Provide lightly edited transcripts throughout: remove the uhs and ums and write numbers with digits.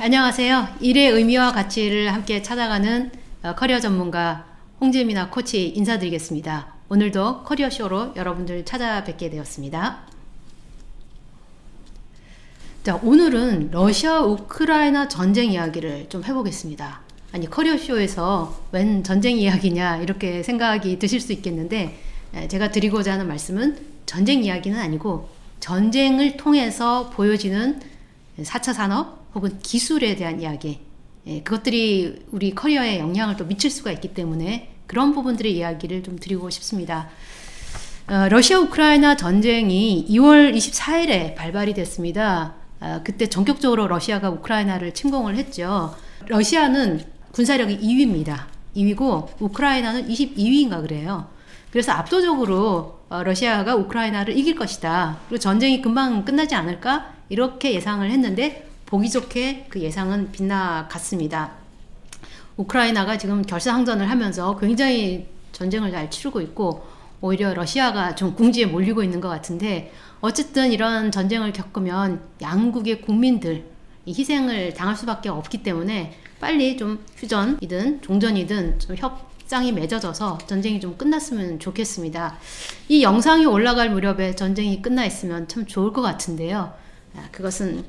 안녕하세요. 일의 의미와 가치를 함께 찾아가는 커리어 전문가 홍재미나 코치 인사드리겠습니다. 오늘도 커리어쇼로 여러분들 찾아뵙게 되었습니다. 자, 오늘은 러시아 우크라이나 전쟁 이야기를 좀 해보겠습니다. 아니, 커리어쇼에서 웬 전쟁 이야기냐 이렇게 생각이 드실 수 있겠는데, 제가 드리고자 하는 말씀은 전쟁 이야기는 아니고 전쟁을 통해서 보여지는 4차 산업 혹은 기술에 대한 이야기, 그것들이 우리 커리어에 영향을 또 미칠 수가 있기 때문에 그런 부분들의 이야기를 좀 드리고 싶습니다. 러시아 우크라이나 전쟁이 2월 24일에 발발이 됐습니다. 그때 전격적으로 러시아가 우크라이나를 침공을 했죠. 러시아는 군사력이 2위입니다. 2위고 우크라이나는 22위인가 그래요. 그래서 압도적으로 러시아가 우크라이나를 이길 것이다. 그리고 전쟁이 금방 끝나지 않을까? 이렇게 예상을 했는데 보기 좋게 그 예상은 빗나갔습니다. 우크라이나가 지금 결사항전을 하면서 굉장히 전쟁을 잘 치르고 있고 오히려 러시아가 좀 궁지에 몰리고 있는 것 같은데, 어쨌든 이런 전쟁을 겪으면 양국의 국민들 희생을 당할 수밖에 없기 때문에 빨리 좀 휴전이든 종전이든 좀 협상이 맺어져서 전쟁이 좀 끝났으면 좋겠습니다. 이 영상이 올라갈 무렵에 전쟁이 끝나 있으면 참 좋을 것 같은데요. 그것은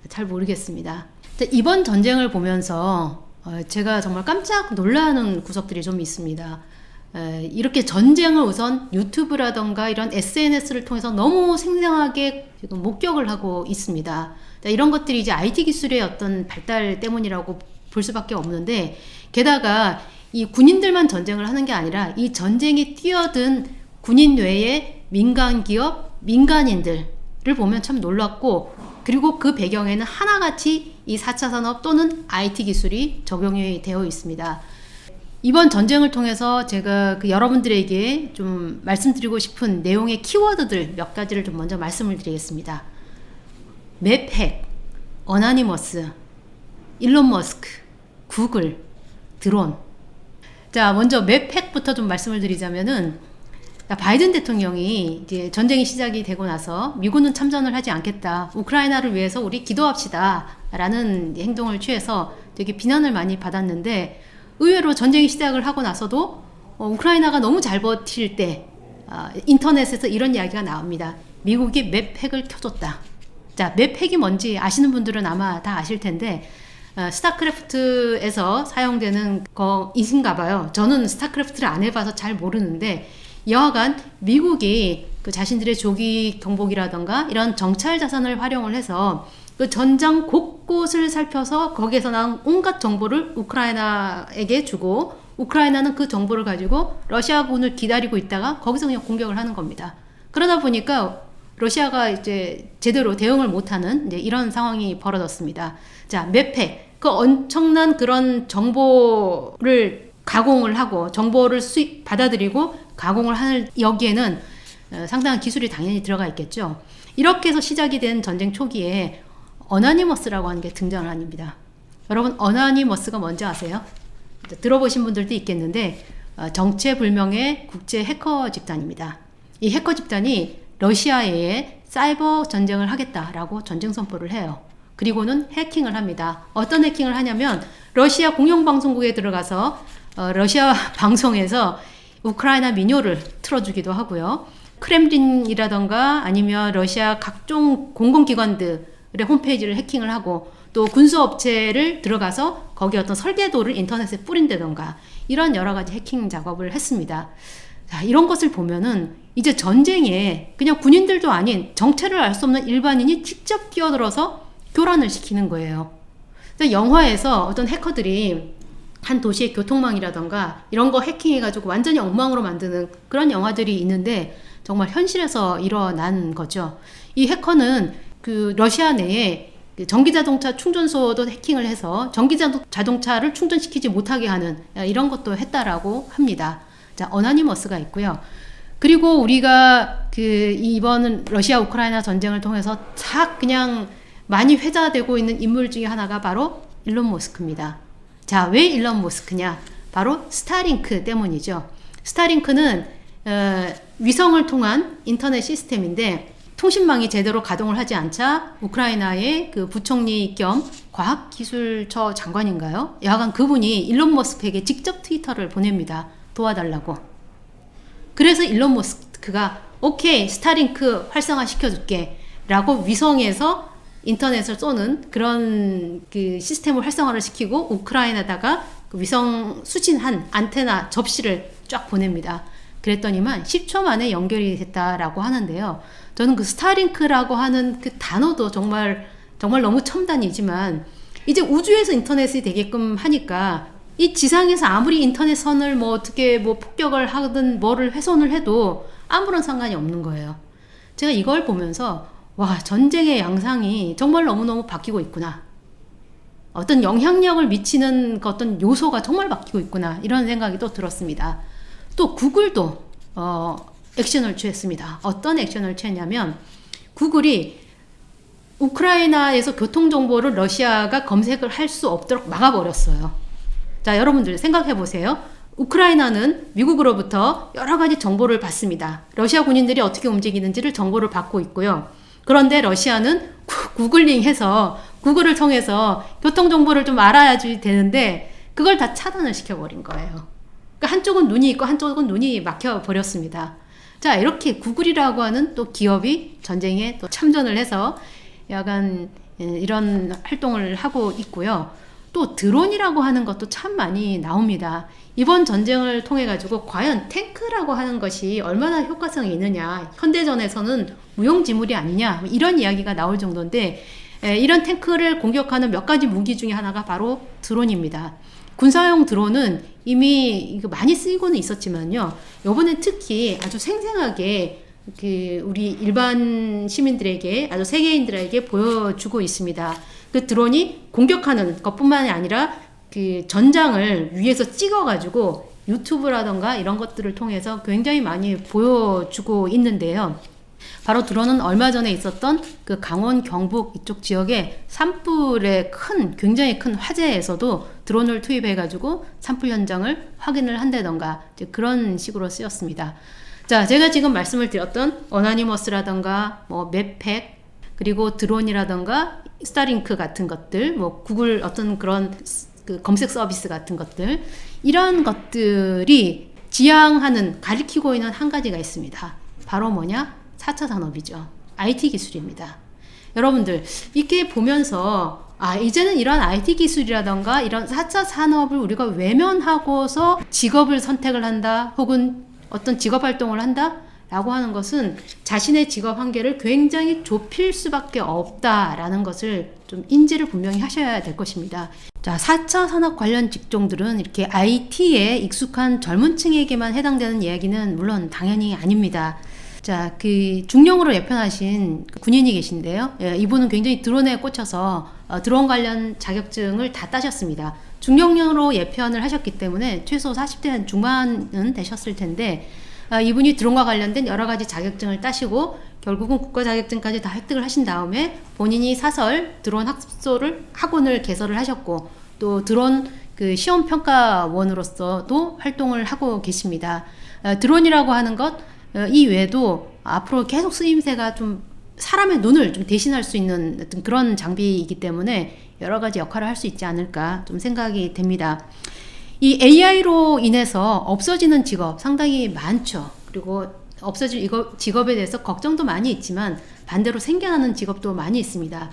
잘 모르겠습니다. 이번 전쟁을 보면서 제가 정말 깜짝 놀라는 구석들이 좀 있습니다. 이렇게 전쟁을 우선 유튜브라던가 이런 SNS를 통해서 너무 생생하게 지금 목격을 하고 있습니다. 이런 것들이 이제 IT 기술의 어떤 발달 때문이라고 볼 수밖에 없는데, 게다가 이 군인들만 전쟁을 하는 게 아니라 이 전쟁에 뛰어든 군인 외에 민간 기업, 민간인들을 보면 참 놀랍고, 그리고 그 배경에는 하나같이 이 4차 산업 또는 IT 기술이 적용이 되어 있습니다. 이번 전쟁을 통해서 제가 여러분들에게 좀 말씀드리고 싶은 내용의 키워드들 몇 가지를 좀 먼저 말씀을 드리겠습니다. 맵핵, 어나니머스, 일론 머스크, 구글, 드론. 자, 먼저 맵핵부터 좀 말씀을 드리자면은, 바이든 대통령이 이제 전쟁이 시작이 되고 나서 미군은 참전을 하지 않겠다, 우크라이나를 위해서 우리 기도합시다 라는 행동을 취해서 되게 비난을 많이 받았는데, 의외로 전쟁이 시작을 하고 나서도 우크라이나가 너무 잘 버틸 때 인터넷에서 이런 이야기가 나옵니다. 미국이 맵핵을 켜줬다. 자, 맵핵이 뭔지 아시는 분들은 아마 다 아실 텐데, 스타크래프트에서 사용되는 거이신가 봐요. 저는 스타크래프트를 안 해봐서 잘 모르는데, 여하간 미국이 그 자신들의 조기 경보기라던가 이런 정찰 자산을 활용을 해서 그 전장 곳곳을 살펴서 거기에서 나온 온갖 정보를 우크라이나에게 주고, 우크라이나는 그 정보를 가지고 러시아군을 기다리고 있다가 거기서 그냥 공격을 하는 겁니다. 그러다 보니까 러시아가 이제 제대로 대응을 못하는 이제 이런 상황이 벌어졌습니다. 자, 맵핵, 그 엄청난 그런 정보를 가공을 하고 정보를 받아들이고 가공을 하는 여기에는 상당한 기술이 당연히 들어가 있겠죠. 이렇게 해서 시작이 된 전쟁 초기에 어나니머스라고 하는 게 등장을 합니다. 여러분, 어나니머스가 뭔지 아세요? 들어보신 분들도 있겠는데, 정체불명의 국제 해커 집단입니다. 이 해커 집단이 러시아에 사이버 전쟁을 하겠다라고 전쟁 선포를 해요. 그리고는 해킹을 합니다. 어떤 해킹을 하냐면 러시아 공영방송국에 들어가서 러시아 방송에서 우크라이나 민요를 틀어주기도 하고요. 크렘린이라던가 아니면 러시아 각종 공공기관들의 홈페이지를 해킹을 하고, 또 군수업체를 들어가서 거기 어떤 설계도를 인터넷에 뿌린다던가 이런 여러 가지 해킹 작업을 했습니다. 자, 이런 것을 보면은 이제 전쟁에 그냥 군인들도 아닌 정체를 알 수 없는 일반인이 직접 끼어들어서 교란을 시키는 거예요. 영화에서 어떤 해커들이 한 도시의 교통망이라던가 이런 거 해킹해가지고 완전히 엉망으로 만드는 그런 영화들이 있는데, 정말 현실에서 일어난 거죠. 이 해커는 그 러시아 내에 전기자동차 충전소도 해킹을 해서 전기자동차를 충전시키지 못하게 하는 이런 것도 했다라고 합니다. 자, 어나니머스가 있고요. 그리고 우리가 이번 러시아 우크라이나 전쟁을 통해서 싹 그냥 많이 회자되고 있는 인물 중에 하나가 바로 일론 머스크입니다. 자, 왜 일론 머스크냐? 바로 스타링크 때문이죠. 스타링크는 위성을 통한 인터넷 시스템인데, 통신망이 제대로 가동을 하지 않자 우크라이나의 그 부총리 겸 과학기술처 장관인가요? 여하간 그분이 일론 머스크에게 직접 트위터를 보냅니다. 도와달라고. 그래서 일론 머스크가 오케이 스타링크 활성화 시켜줄게 라고 위성에서 인터넷을 쏘는 그런 그 시스템을 활성화를 시키고 우크라이나다가 그 위성 수신한 안테나 접시를 쫙 보냅니다. 그랬더니만 10초 만에 연결이 됐다라고 하는데요. 저는 그 스타링크라고 하는 그 단어도 정말 너무 첨단이지만 이제 우주에서 인터넷이 되게끔 하니까 이 지상에서 아무리 인터넷 선을 뭐 어떻게 뭐 폭격을 하든 뭐를 훼손을 해도 아무런 상관이 없는 거예요. 제가 이걸 보면서 와, 전쟁의 양상이 정말 너무너무 바뀌고 있구나. 어떤 영향력을 미치는 그 어떤 요소가 정말 바뀌고 있구나. 이런 생각이 또 들었습니다. 또 구글도 액션을 취했습니다. 어떤 액션을 취했냐면 구글이 우크라이나에서 교통정보를 러시아가 검색을 할 수 없도록 막아버렸어요. 자, 여러분들 생각해 보세요. 우크라이나는 미국으로부터 여러 가지 정보를 받습니다. 러시아 군인들이 어떻게 움직이는지를 정보를 받고 있고요. 그런데 러시아는 구글링해서 구글을 통해서 교통정보를 좀 알아야지 되는데 그걸 다 차단을 시켜버린 거예요. 그러니까 한쪽은 눈이 있고 한쪽은 눈이 막혀버렸습니다. 자, 이렇게 구글이라고 하는 또 기업이 전쟁에 또 참전을 해서 약간 이런 활동을 하고 있고요. 또 드론이라고 하는 것도 참 많이 나옵니다. 이번 전쟁을 통해 가지고 과연 탱크라고 하는 것이 얼마나 효과성이 있느냐, 현대전에서는 무용지물이 아니냐, 이런 이야기가 나올 정도인데 이런 탱크를 공격하는 몇 가지 무기 중에 하나가 바로 드론입니다. 군사용 드론은 이미 많이 쓰이고는 있었지만요, 이번에 특히 아주 생생하게 그 우리 일반 시민들에게, 아주 세계인들에게 보여주고 있습니다. 그 드론이 공격하는 것뿐만이 아니라 그 전장을 위에서 찍어가지고 유튜브라던가 이런 것들을 통해서 굉장히 많이 보여주고 있는데요. 바로 드론은 얼마 전에 있었던 그 강원 경북 이쪽 지역에 산불의 굉장히 큰 화재에서도 드론을 투입해가지고 산불 현장을 확인을 한다던가 그런 식으로 쓰였습니다. 자, 제가 지금 말씀을 드렸던 어나니머스라던가 뭐 맵팩, 그리고 드론이라던가 스타링크 같은 것들, 뭐 구글 어떤 그런 그 검색 서비스 같은 것들, 이런 것들이 지향하는, 가리키고 있는 한 가지가 있습니다. 바로 뭐냐? 4차 산업이죠. IT 기술입니다. 여러분들 이렇게 보면서 이제는 이런 IT 기술이라던가 이런 4차 산업을 우리가 외면하고서 직업을 선택을 한다, 혹은 어떤 직업 활동을 한다 라고 하는 것은 자신의 직업 한계를 굉장히 좁힐 수밖에 없다라는 것을 좀 인지를 분명히 하셔야 될 것입니다. 자, 4차 산업 관련 직종들은 이렇게 IT에 익숙한 젊은 층에게만 해당되는 이야기는 물론 당연히 아닙니다. 자, 그 중령으로 예편하신 군인이 계신데요. 이분은 굉장히 드론에 꽂혀서 드론 관련 자격증을 다 따셨습니다. 중령으로 예편을 하셨기 때문에 최소 40대 중반은 되셨을 텐데, 이분이 드론과 관련된 여러 가지 자격증을 따시고 결국은 국가 자격증까지 다 획득을 하신 다음에 본인이 사설 드론 학원을 개설을 하셨고, 또 드론 그 시험 평가원으로서도 활동을 하고 계십니다. 드론이라고 하는 것 이외에도 앞으로 계속 쓰임새가 좀 사람의 눈을 좀 대신할 수 있는 어떤 그런 장비이기 때문에 여러 가지 역할을 할 수 있지 않을까 좀 생각이 됩니다. 이 AI로 인해서 없어지는 직업 상당히 많죠. 그리고 없어질 직업에 대해서 걱정도 많이 있지만 반대로 생겨나는 직업도 많이 있습니다.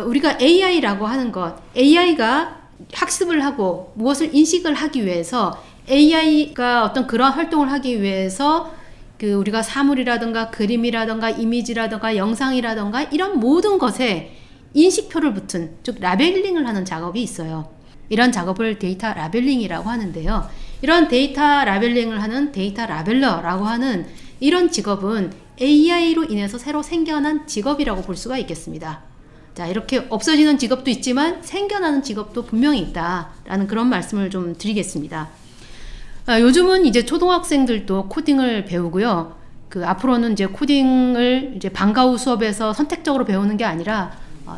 우리가 AI라고 하는 것, AI가 학습을 하고 무엇을 인식을 하기 위해서, AI가 어떤 그런 활동을 하기 위해서 그 우리가 사물이라든가 그림이라든가 이미지라든가 영상이라든가 이런 모든 것에 인식표를 붙은, 즉 라벨링을 하는 작업이 있어요. 이런 작업을 데이터 라벨링이라고 하는데요. 이런 데이터 라벨링을 하는 데이터 라벨러라고 하는 이런 직업은 AI로 인해서 새로 생겨난 직업이라고 볼 수가 있겠습니다. 자, 이렇게 없어지는 직업도 있지만 생겨나는 직업도 분명히 있다라는 그런 말씀을 좀 드리겠습니다. 요즘은 이제 초등학생들도 코딩을 배우고요. 그 앞으로는 이제 코딩을 이제 방과 후 수업에서 선택적으로 배우는 게 아니라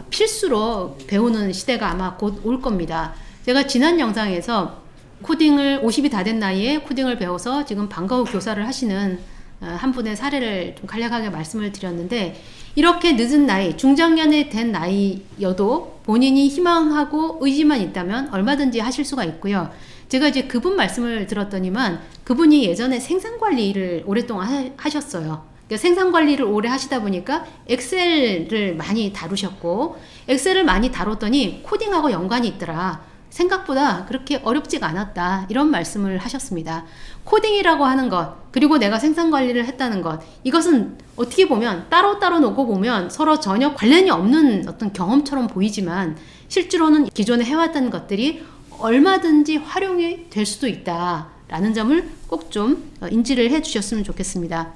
필수로 배우는 시대가 아마 곧 올 겁니다. 제가 지난 영상에서 코딩을 50이 다 된 나이에 코딩을 배워서 지금 방과 후 교사를 하시는 한 분의 사례를 좀 간략하게 말씀을 드렸는데, 이렇게 늦은 나이, 중장년이 된 나이여도 본인이 희망하고 의지만 있다면 얼마든지 하실 수가 있고요. 제가 이제 그분 말씀을 들었더니만 그분이 예전에 생산관리를 오랫동안 하셨어요. 그러니까 생산관리를 오래 하시다 보니까 엑셀을 많이 다루셨고, 엑셀을 많이 다뤘더니 코딩하고 연관이 있더라. 생각보다 그렇게 어렵지가 않았다. 이런 말씀을 하셨습니다. 코딩이라고 하는 것, 그리고 내가 생산 관리를 했다는 것, 이것은 어떻게 보면 따로따로 놓고 보면 서로 전혀 관련이 없는 어떤 경험처럼 보이지만, 실제로는 기존에 해왔던 것들이 얼마든지 활용이 될 수도 있다라는 점을 꼭 좀 인지를 해 주셨으면 좋겠습니다.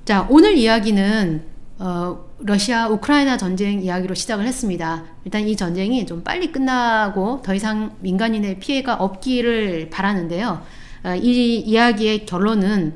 자, 오늘 이야기는 러시아 우크라이나 전쟁 이야기로 시작을 했습니다. 일단 이 전쟁이 좀 빨리 끝나고 더 이상 민간인의 피해가 없기를 바라는데요. 이 이야기의 결론은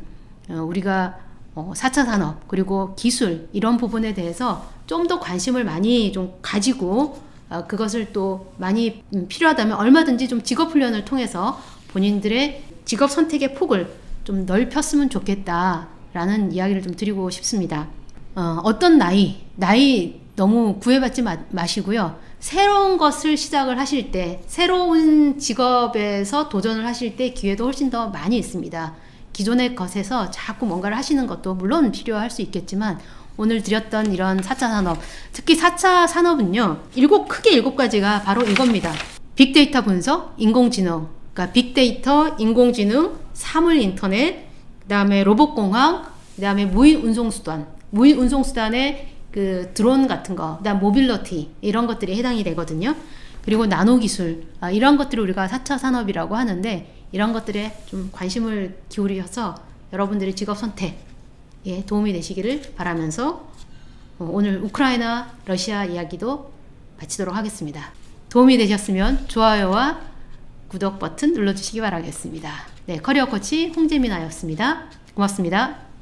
우리가 4차 산업 그리고 기술 이런 부분에 대해서 좀 더 관심을 많이 좀 가지고 그것을 또 많이 필요하다면 얼마든지 좀 직업훈련을 통해서 본인들의 직업 선택의 폭을 좀 넓혔으면 좋겠다라는 이야기를 좀 드리고 싶습니다. 어떤 나이 너무 구애받지 마시고요. 새로운 것을 시작을 하실 때, 새로운 직업에서 도전을 하실 때 기회도 훨씬 더 많이 있습니다. 기존의 것에서 자꾸 뭔가를 하시는 것도 물론 필요할 수 있겠지만, 오늘 드렸던 이런 4차 산업, 특히 4차 산업은요, 크게 일곱 가지가 바로 이겁니다. 빅데이터 분석, 인공지능, 그러니까 빅데이터, 인공지능, 사물 인터넷, 그 다음에 로봇공학, 그 다음에 무인 운송수단의 그 드론 같은 거, 그다음 모빌리티 이런 것들이 해당이 되거든요. 그리고 나노기술, 이런 것들을 우리가 4차 산업이라고 하는데, 이런 것들에 좀 관심을 기울이셔서 여러분들의 직업 선택에 도움이 되시기를 바라면서 오늘 우크라이나 러시아 이야기도 마치도록 하겠습니다. 도움이 되셨으면 좋아요와 구독 버튼 눌러주시기 바라겠습니다. 네, 커리어 코치 홍재민아였습니다. 고맙습니다.